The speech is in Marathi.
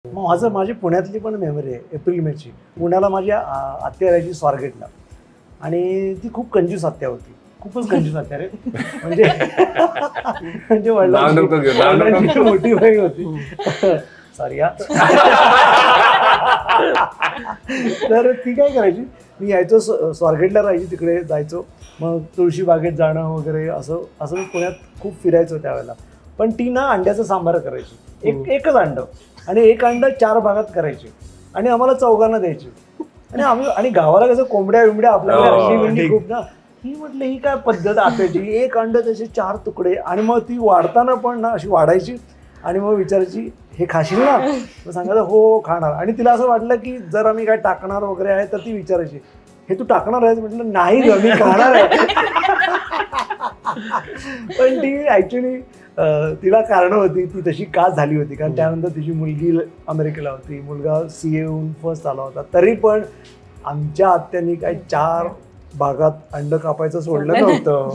माझी पुण्यातली पण मेमरी आहे एप्रिल मेची. पुण्याला माझी आत्या राहायची स्वारगेटला आणि ती खूप कंजूस आत्या होती. खूपच कंजूस आत्या रे. म्हणजे वडिलांची मोठी बहीण होती. सॉरी हा. तर ती काय करायची, मी यायचो स्वारगेटला राहायची, तिकडे जायचो, मग तुळशी बागेत जाणं वगैरे असं असं मी पुण्यात खूप फिरायचो त्यावेळेला. पण ती ना अंड्याचं सांबार करायची, एकच अंड आणि एक अंड 4 भागात करायची आणि आम्हाला चौघांना द्यायची. आणि गावाला कसं कोंबड्या बिंबड्या आपल्याकडे अंडी बिंडी खूप ना. ही म्हटलं ही काय पद्धत आताची, एक अंड त्याचे 4 तुकडे आणि मग ती वाढताना पण ना अशी वाढायची आणि मग विचारायची हे खाशील ना, मग सांगायचं हो खाणार. आणि तिला असं वाटलं की जर आम्ही काय टाकणार वगैरे आहे तर ती विचारायची हे तू टाकणार आहेस, म्हटलं नाही ग मी खाणार आहे. पण ती ऍक्च्युली तिला कारणं होती, ती तशी का झाली होती, कारण त्यानंतर तिची मुलगी अमेरिकेला होती, मुलगा CA होऊन फर्स्ट आला होता. तरी पण आमच्या आत्यांनी काय 4 भागात अंड कापायचं सोडलं नव्हतं.